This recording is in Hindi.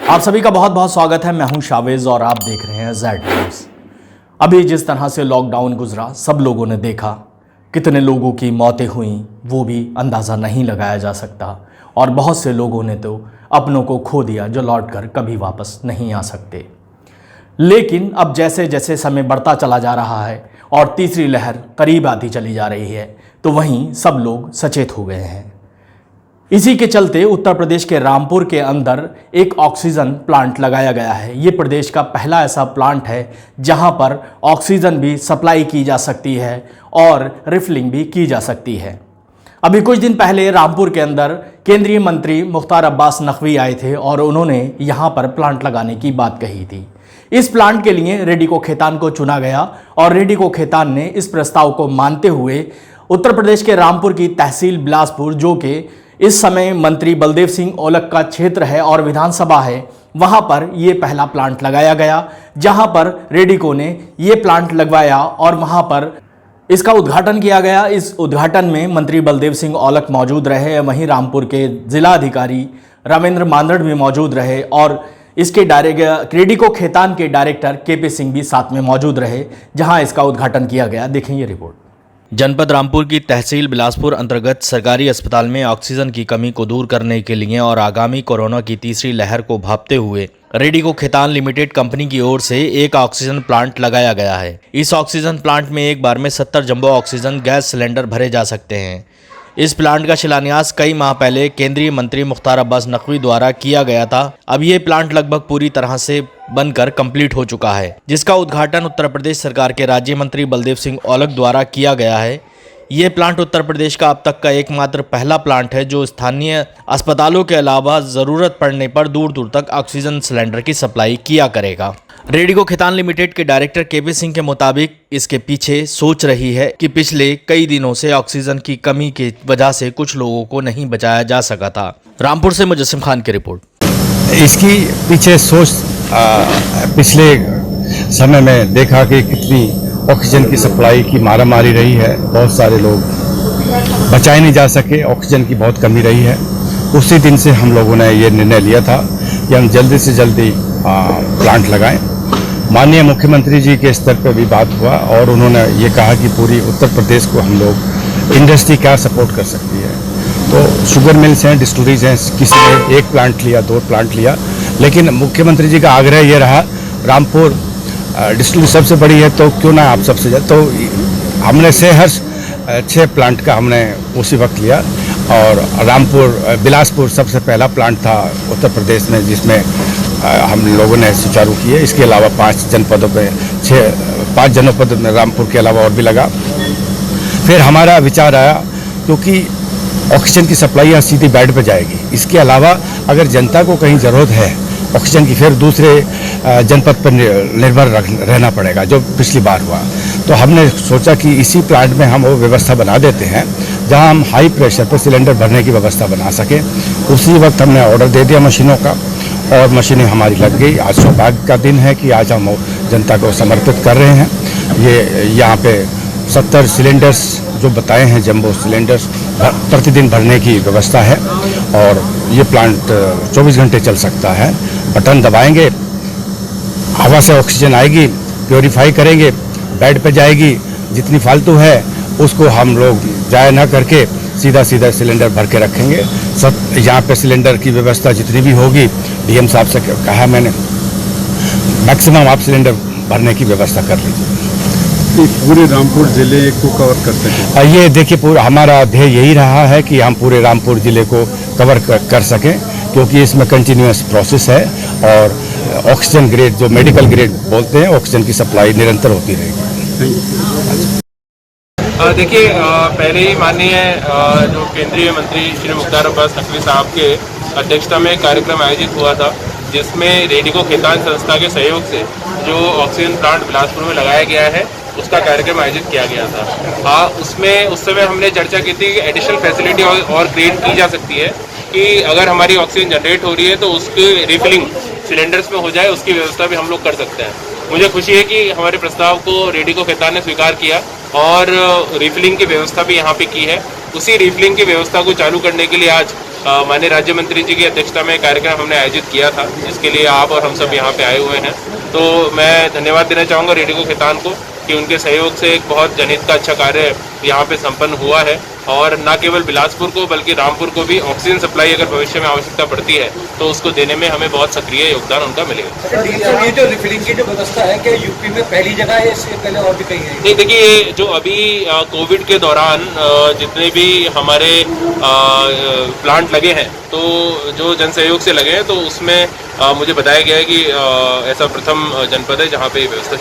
आप सभी का बहुत बहुत स्वागत है। मैं हूं शावेज और आप देख रहे हैं जेड न्यूज़। अभी जिस तरह से लॉकडाउन गुजरा सब लोगों ने देखा, कितने लोगों की मौतें हुई वो भी अंदाज़ा नहीं लगाया जा सकता और बहुत से लोगों ने तो अपनों को खो दिया जो लौटकर कभी वापस नहीं आ सकते। लेकिन अब जैसे जैसे समय बढ़ता चला जा रहा है और तीसरी लहर करीब आती चली जा रही है तो वहीं सब लोग सचेत हो गए हैं। इसी के चलते उत्तर प्रदेश के रामपुर के अंदर एक ऑक्सीजन प्लांट लगाया गया है। ये प्रदेश का पहला ऐसा प्लांट है जहां पर ऑक्सीजन भी सप्लाई की जा सकती है और रिफिलिंग भी की जा सकती है। अभी कुछ दिन पहले रामपुर के अंदर केंद्रीय मंत्री मुख्तार अब्बास नकवी आए थे और उन्होंने यहां पर प्लांट लगाने की बात कही थी। इस प्लांट के लिए रेडिको खेतान को चुना गया और रेडिको खेतान ने इस प्रस्ताव को मानते हुए उत्तर प्रदेश के रामपुर की तहसील बिलासपुर, जो कि इस समय मंत्री बलदेव सिंह औलख का क्षेत्र है और विधानसभा है, वहां पर ये पहला प्लांट लगाया गया जहां पर रेडिको ने ये प्लांट लगवाया और वहां पर इसका उद्घाटन किया गया। इस उद्घाटन में मंत्री बलदेव सिंह औलख मौजूद रहे, वहीं रामपुर के जिला अधिकारी रामेंद्र मांदड़ भी मौजूद रहे और इसके रेडिको खेतान के डायरेक्टर केपी सिंह भी साथ में मौजूद रहे जहां इसका उद्घाटन किया गया। देखें ये रिपोर्ट। जनपद रामपुर की तहसील बिलासपुर अंतर्गत सरकारी अस्पताल में ऑक्सीजन की कमी को दूर करने के लिए और आगामी कोरोना की तीसरी लहर को भांपते हुए रेडिको खेतान लिमिटेड कंपनी की ओर से एक ऑक्सीजन प्लांट लगाया गया है। इस ऑक्सीजन प्लांट में एक बार में 70 जंबो ऑक्सीजन गैस सिलेंडर भरे जा सकते हैं। इस प्लांट का शिलान्यास कई माह पहले केंद्रीय मंत्री मुख्तार अब्बास नकवी द्वारा किया गया था। अब ये प्लांट लगभग पूरी तरह से बनकर कंप्लीट हो चुका है, जिसका उद्घाटन उत्तर प्रदेश सरकार के राज्य मंत्री बलदेव सिंह औलख द्वारा किया गया है। ये प्लांट उत्तर प्रदेश का अब तक का एकमात्र पहला प्लांट है जो स्थानीय अस्पतालों के अलावा ज़रूरत पड़ने पर दूर दूर तक ऑक्सीजन सिलेंडर की सप्लाई किया करेगा। रेडिको खेतान लिमिटेड के डायरेक्टर केपी सिंह के मुताबिक इसके पीछे सोच रही है कि पिछले कई दिनों से ऑक्सीजन की कमी की वजह से कुछ लोगों को नहीं बचाया जा सका था। रामपुर से मुजस्सिम खान की रिपोर्ट। इसकी पीछे सोच पिछले समय में देखा कि कितनी ऑक्सीजन की सप्लाई की मारामारी रही है, बहुत सारे लोग बचाए नहीं जा सके, ऑक्सीजन की बहुत कमी रही है। उसी दिन से हम लोगों ने ये निर्णय लिया था कि हम जल्दी से जल्दी प्लांट लगाएं। माननीय मुख्यमंत्री जी के स्तर पर भी बात हुआ और उन्होंने ये कहा कि पूरी उत्तर प्रदेश को हम लोग इंडस्ट्री क्या सपोर्ट कर सकती है। तो शुगर मिल्स हैं, डिस्टिलरीज हैं, किसी ने एक प्लांट लिया, 2 प्लांट लिया, लेकिन मुख्यमंत्री जी का आग्रह ये रहा रामपुर डिस्टिलरी सबसे बड़ी है तो क्यों ना आप सबसे ज़्यादा, तो हमने सहर्ष 6 प्लांट का हमने उसी वक्त लिया और रामपुर बिलासपुर सबसे पहला प्लांट था उत्तर प्रदेश में जिसमें हम लोगों ने सुचारू किए। इसके अलावा 5 जनपदों पे 5 जनपद में रामपुर के अलावा और भी लगा। फिर हमारा विचार आया क्योंकि ऑक्सीजन की सप्लाई यहाँ सीधी बेड पे जाएगी, इसके अलावा अगर जनता को कहीं ज़रूरत है ऑक्सीजन की फिर दूसरे जनपद पर निर्भर रहना पड़ेगा जो पिछली बार हुआ। तो हमने सोचा कि इसी प्लांट में हम वो व्यवस्था बना देते हैं जहां हम हाई प्रेशर पर सिलेंडर भरने की व्यवस्था बना सकें। उसी वक्त हमने ऑर्डर दे दिया मशीनों का और मशीनें हमारी लग गई। आज सौभाग्य का दिन है कि आज हम जनता को समर्पित कर रहे हैं। ये यहाँ पे 70 सिलेंडर्स जो बताए हैं जंबो सिलेंडर्स प्रतिदिन भरने की व्यवस्था है और ये प्लांट 24 घंटे चल सकता है। बटन दबाएंगे, हवा से ऑक्सीजन आएगी, प्योरीफाई करेंगे, बेड पे जाएगी, जितनी फालतू है उसको हम लोग जाया ना करके सीधा सिलेंडर भर के रखेंगे। सब यहाँ पे सिलेंडर की व्यवस्था जितनी भी होगी, डीएम साहब से कहा मैंने, मैक्सिमम आप सिलेंडर भरने की व्यवस्था कर लीजिए। पूरे रामपुर जिले को कवर कर सकें। ये देखिए पूरा हमारा ध्येय यही रहा है कि हम पूरे रामपुर जिले को कवर कर सकें क्योंकि इसमें कंटिन्यूअस प्रोसेस है और ऑक्सीजन ग्रेड जो मेडिकल ग्रेड बोलते हैं ऑक्सीजन की सप्लाई निरंतर होती रहेगी। देखिए पहले ही माननीय जो केंद्रीय मंत्री श्री मुख्तार अब्बास नकवी साहब के अध्यक्षता में कार्यक्रम आयोजित हुआ था जिसमें रेडिको खेतान संस्था के सहयोग से जो ऑक्सीजन प्लांट बिलासपुर में लगाया गया है उसका कार्यक्रम आयोजित किया गया था। उसमें उस समय हमने चर्चा की थी कि एडिशनल फैसिलिटी और क्रिएट की जा सकती है कि अगर हमारी ऑक्सीजन जनरेट हो रही है तो उसकी रिफिलिंग सिलेंडर्स में हो जाए, उसकी व्यवस्था भी हम लोग कर सकते हैं। मुझे खुशी है कि हमारे प्रस्ताव को रेडिको खेतान ने स्वीकार किया और रिफिलिंग की व्यवस्था भी यहाँ पे की है। उसी रिफिलिंग की व्यवस्था को चालू करने के लिए आज माननीय राज्य मंत्री जी की अध्यक्षता में कार्यक्रम हमने आयोजित किया था, जिसके लिए आप और हम सब यहाँ पे आए हुए हैं। तो मैं धन्यवाद देना चाहूँगा रेडिको खेतान को कि उनके सहयोग से एक बहुत जनहित का अच्छा कार्य यहाँ पे संपन्न हुआ है, और न केवल बिलासपुर को बल्कि रामपुर को भी ऑक्सीजन सप्लाई अगर भविष्य में आवश्यकता पड़ती है तो उसको देने में हमें बहुत सक्रिय योगदान उनका मिलेगा। ये जो रिफिलिंग की जो व्यवस्था है क्या यूपी में पहली जगह है, इससे पहले और भी कहीं है? नहीं, देखिए, जो अभी कोविड के दौरान जितने भी हमारे प्लांट लगे हैं, तो जो जन सहयोग से लगे हैं, तो उसमें मुझे बताया गया है कि ऐसा प्रथम जनपद है जहाँ पे ये व्यवस्था